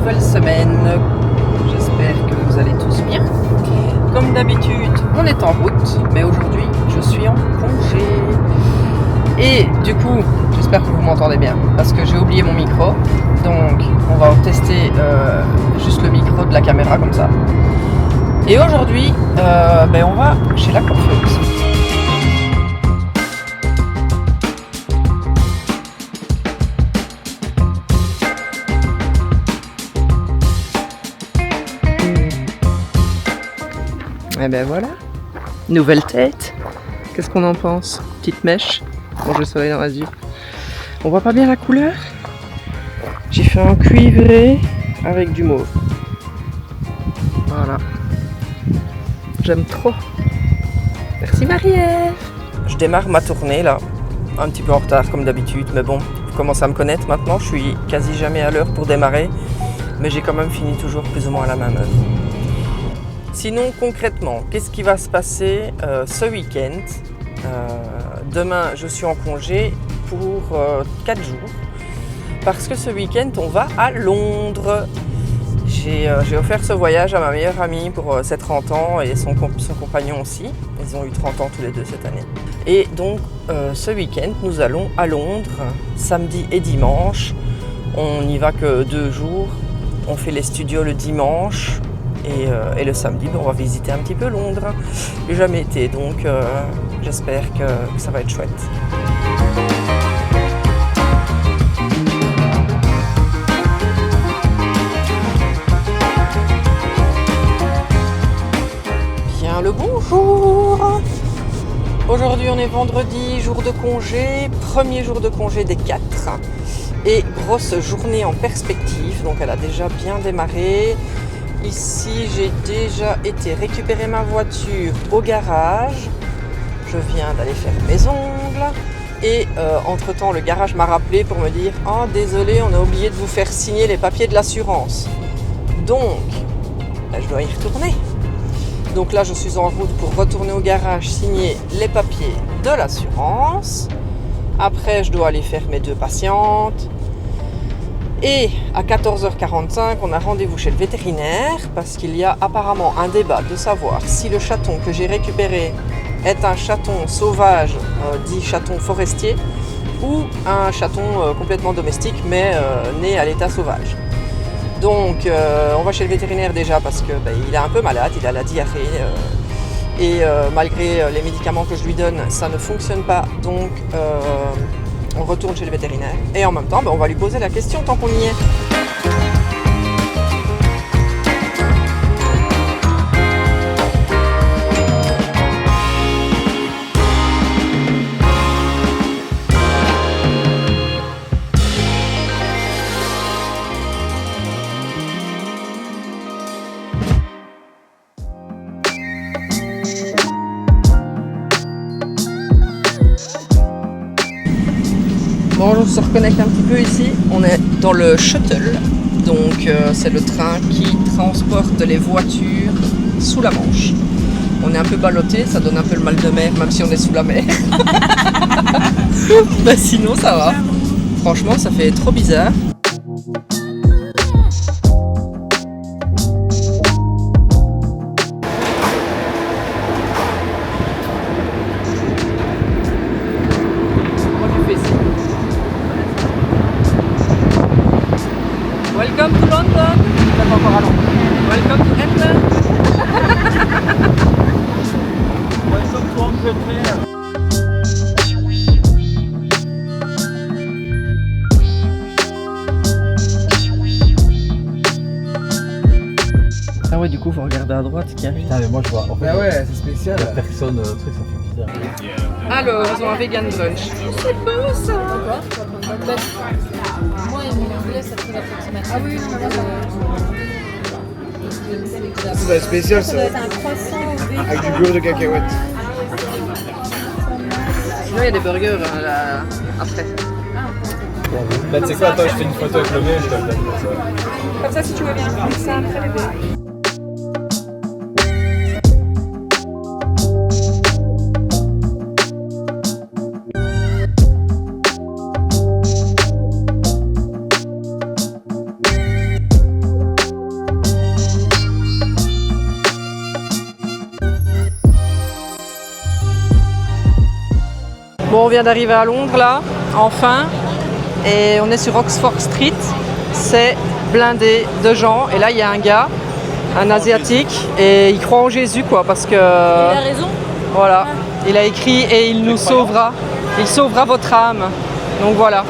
nouvelle semaine. J'espère que vous allez tous bien. Comme d'habitude, on est en route, mais aujourd'hui, je suis en congé. Et du coup, j'espère que vous m'entendez bien, parce que j'ai oublié mon micro. Donc, on va tester juste le micro de la caméra comme ça. Et aujourd'hui, on va chez la coiffeuse. Et ben voilà, nouvelle tête. Qu'est-ce qu'on en pense? Petite mèche. Bon, j'ai le soleil dans les yeux. On voit pas bien la couleur. J'ai fait un cuivré avec du mauve. Voilà. J'aime trop. Merci Marie-Ève. Je démarre ma tournée là. Un petit peu en retard comme d'habitude. Mais bon, vous commencez à me connaître maintenant. Je suis quasi jamais à l'heure pour démarrer. Mais j'ai quand même fini toujours plus ou moins à la même heure. Sinon, concrètement, qu'est-ce qui va se passer ce week-end? Demain, je suis en congé pour 4 jours. Parce que ce week-end, on va à Londres. J'ai offert ce voyage à ma meilleure amie pour ses 30 ans et son compagnon aussi. Ils ont eu 30 ans tous les deux cette année. Et donc, ce week-end, nous allons à Londres, samedi et dimanche. On n'y va que 2 jours. On fait les studios le dimanche. Et le samedi, on va visiter un petit peu Londres. J'ai jamais été, donc j'espère que ça va être chouette. Bien le bonjour. Aujourd'hui, on est vendredi, jour de congé, premier jour de congé des 4. Et grosse journée en perspective, donc elle a déjà bien démarré. Ici, j'ai déjà été récupérer ma voiture au garage. Je viens d'aller faire mes ongles. Et entre-temps, le garage m'a rappelé pour me dire « Oh, désolé, on a oublié de vous faire signer les papiers de l'assurance. » Donc, je dois y retourner. Donc là, je suis en route pour retourner au garage, signer les papiers de l'assurance. Après, je dois aller faire mes 2 patientes. Et à 14h45, on a rendez-vous chez le vétérinaire parce qu'il y a apparemment un débat de savoir si le chaton que j'ai récupéré est un chaton sauvage, dit chaton forestier, ou un chaton complètement domestique mais né à l'état sauvage. Donc on va chez le vétérinaire déjà parce que il est un peu malade, il a la diarrhée et malgré les médicaments que je lui donne, ça ne fonctionne pas. Donc on retourne chez le vétérinaire et en même temps, on va lui poser la question tant qu'on y est. Bon, on se reconnecte un petit peu ici. On est dans le shuttle, donc c'est le train qui transporte les voitures sous la Manche. On est un peu ballotté, ça donne un peu le mal de mer, même si on est sous la mer. Sinon, ça va. Franchement, ça fait trop bizarre. Welcome to London. Welcome to England. Welcome to Angleterre. Ah ouais, du coup, faut regarder à droite qui arrive. Putain, mais moi je vois. En fait, ouais, c'est spécial. la personne, truc, ça fait bizarre. Alors, ils ont un vegan brunch. C'est beau ça. Moi, mon anglais, c'est très approximatif. Ah oui, ça va être spécial ça. Ça doit être un croissant au bacon. Avec du beurre de cacahuète. Sinon, il y a des burgers là, après. Bah, tu sais quoi, attends, je fais une photo avec le mien et je te le donne. Comme ça, si tu veux bien. Ça après les deux. vient d'arriver à Londres là, enfin, et on est sur Oxford Street. C'est blindé de gens, et là il y a un gars, un asiatique, et il croit en Jésus quoi, parce que... Il a raison. Voilà, il a écrit et il nous sauvera, il sauvera votre âme. Donc voilà,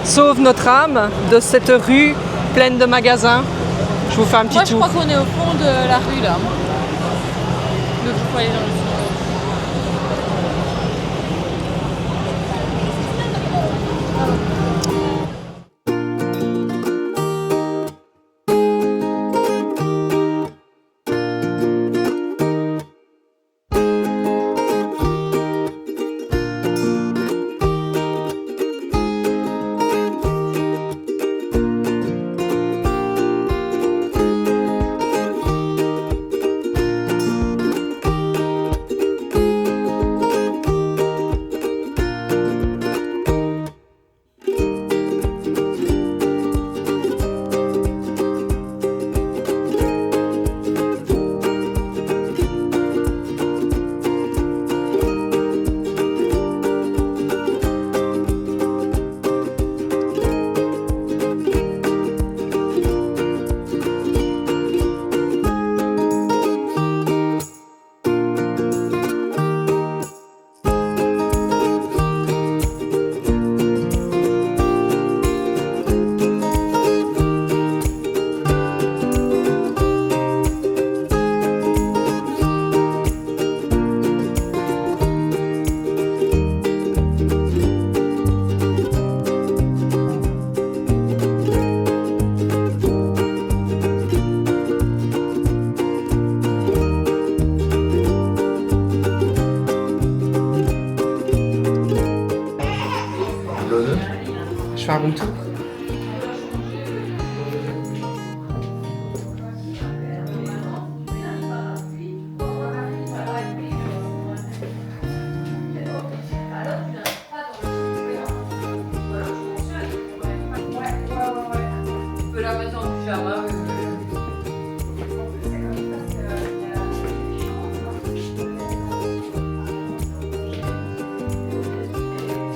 sauve notre âme de cette rue pleine de magasins. Je vous fais un petit Moi je tour. crois qu'on est au fond de la rue là. Donc il faut aller dans le fond. Je fais un bon tour.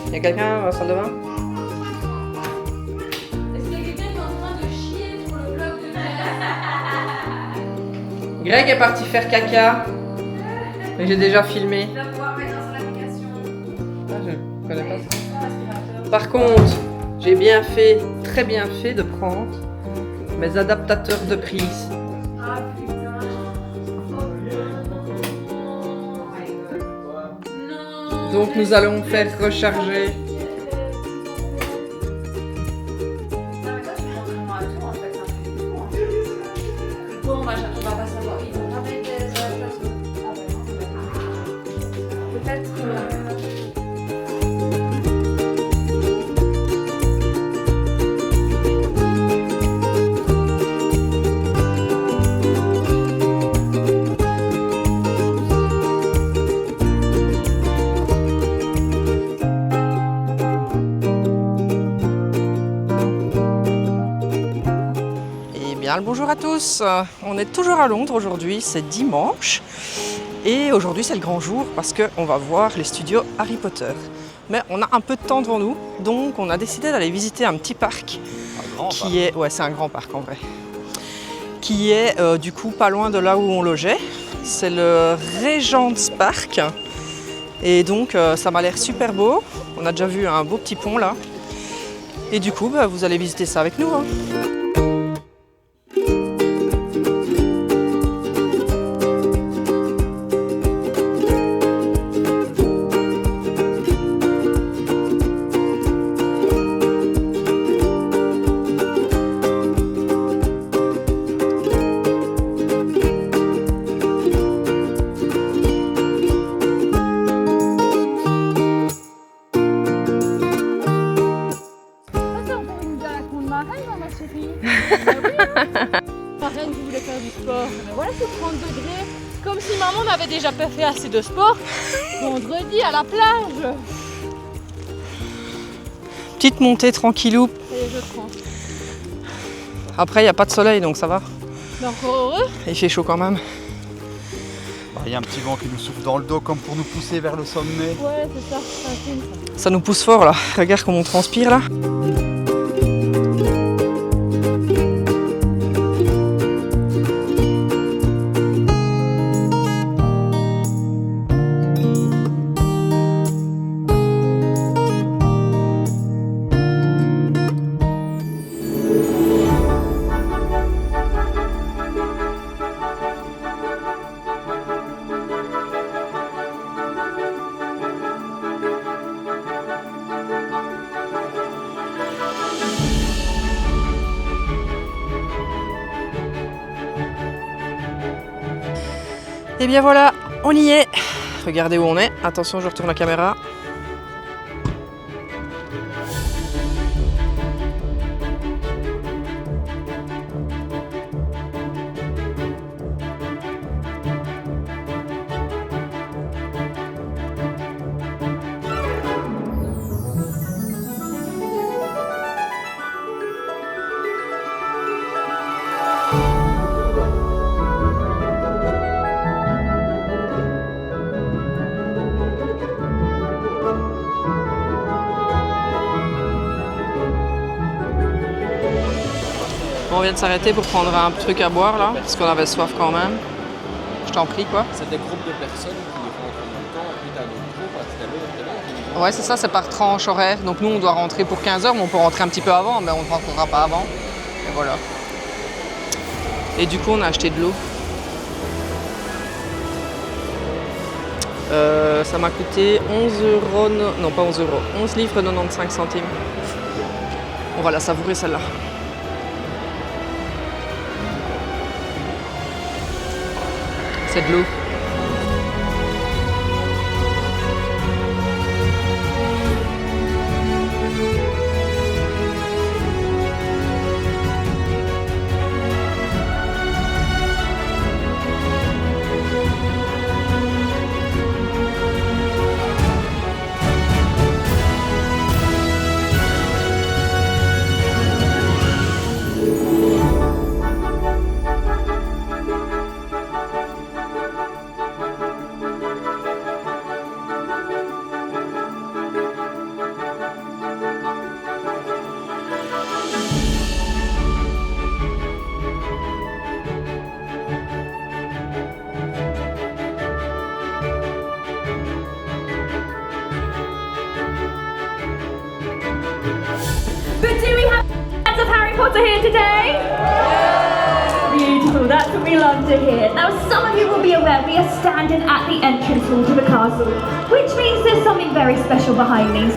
Il y a quelqu'un à la salle de bain? Greg est parti faire caca, mais j'ai déjà filmé. Ah, je connais pas ça. Par contre, j'ai bien fait, très bien fait de prendre mes adaptateurs de prise. Donc nous allons faire recharger. Bonjour à tous, on est toujours à Londres aujourd'hui, c'est dimanche et aujourd'hui c'est le grand jour parce qu'on va voir les studios Harry Potter. Mais on a un peu de temps devant nous, donc on a décidé d'aller visiter un petit parc qui est, ouais c'est un grand parc en vrai, qui est du coup pas loin de là où on logeait. C'est le Regent's Park et donc ça m'a l'air super beau. On a déjà vu un beau petit pont là et du coup vous allez visiter ça avec nous. Hein. Marraine qui voulait faire du sport. Mais voilà, c'est 30 degrés. Comme si maman n'avait déjà pas fait assez de sport. Vendredi à la plage. Petite montée tranquillou. Et je prends. Après, il n'y a pas de soleil, donc ça va. Mais encore heureux. Il fait chaud quand même. Bah, Il y a un petit vent qui nous souffle dans le dos comme pour nous pousser vers le sommet. Ouais, c'est ça, c'est un film ça. Ça nous pousse fort là. Regarde comment on transpire là. Et bien voilà, on y est. Regardez où on est. Attention, je retourne la caméra. On vient de s'arrêter pour prendre un truc à boire là, parce qu'on avait soif quand même. Je t'en prie quoi. C'est des groupes de personnes qui rentrent en même temps, et puis t'as un autre groupe, c'était là. Ouais c'est ça, c'est par tranche horaire. Donc nous on doit rentrer pour 15h, mais on peut rentrer un petit peu avant, mais on ne rentrera pas avant. Et voilà. Et du coup on a acheté de l'eau. Ça m'a coûté 11 euros, non pas 11 euros, 11 livres 95 centimes. On va la savourer celle-là. C'est de l'eau. But do we have fans of Harry Potter here today? Beautiful, that's what we love to hear. Now, some of you will be aware we are standing at the entrance hall to the castle, which means there's something very special behind me.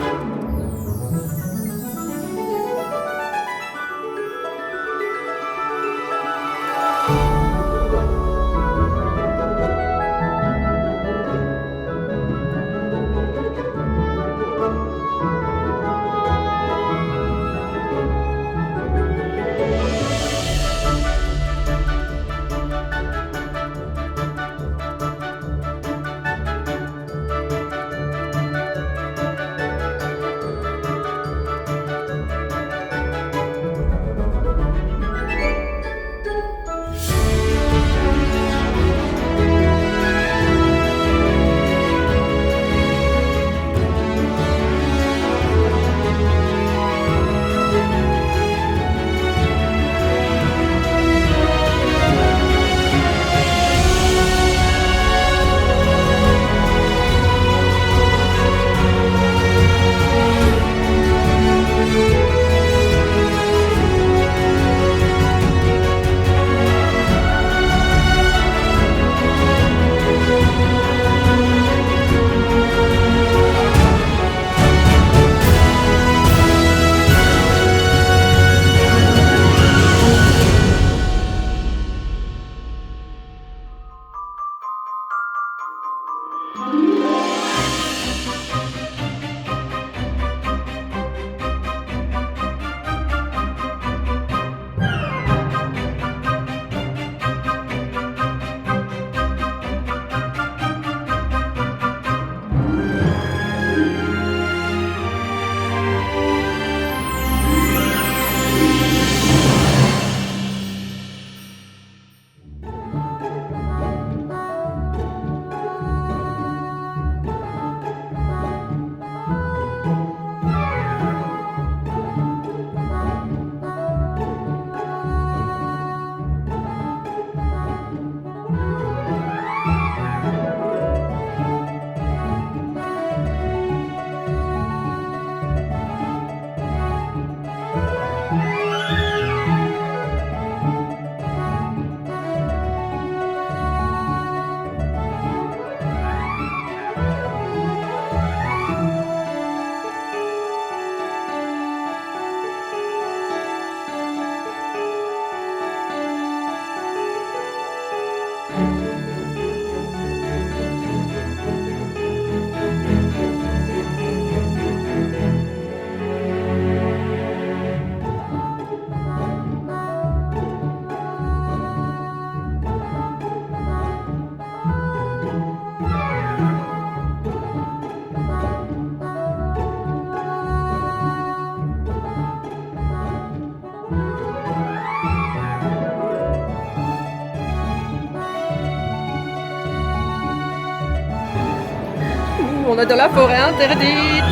On est dans la forêt interdite.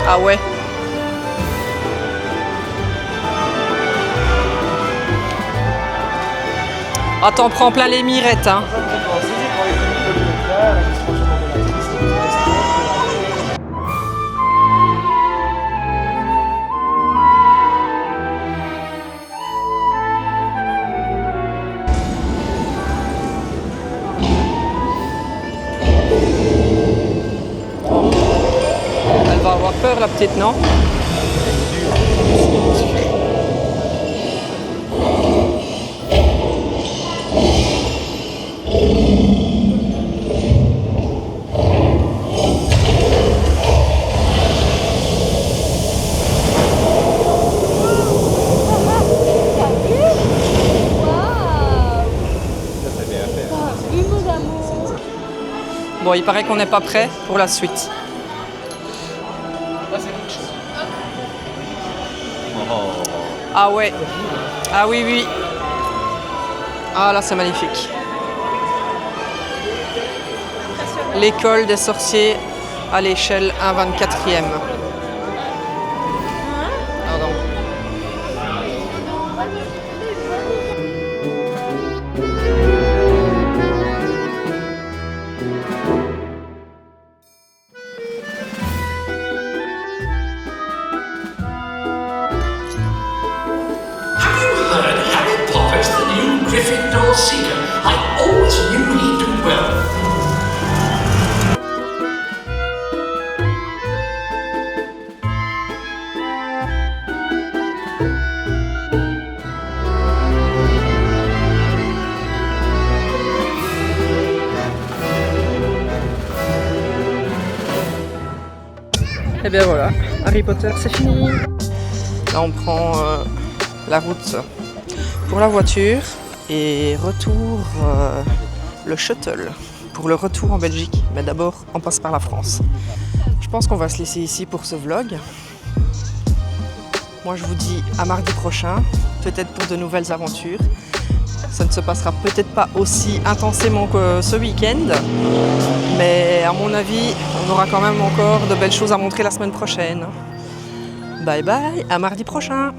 Ah ouais. Ah, t'en prends plein les mirettes, hein. Elle va avoir peur, la petite, non? Bon, il paraît qu'on n'est pas prêt pour la suite. Ah ouais. Ah oui, oui. Ah là, c'est magnifique. L'école des sorciers à l'échelle 1/24e. Pardon. Harry Potter's the new Gryffindor seeker. I always knew he'd do well. Et bien voilà, Harry Potter, c'est fini. Là, on prend la route pour la voiture et retour le shuttle pour le retour en Belgique. Mais d'abord, on passe par la France. Je pense qu'on va se laisser ici pour ce vlog. Moi, je vous dis à mardi prochain, peut-être pour de nouvelles aventures. Ça ne se passera peut-être pas aussi intensément que ce week-end, mais à mon avis, on aura quand même encore de belles choses à montrer la semaine prochaine. Bye bye, à mardi prochain.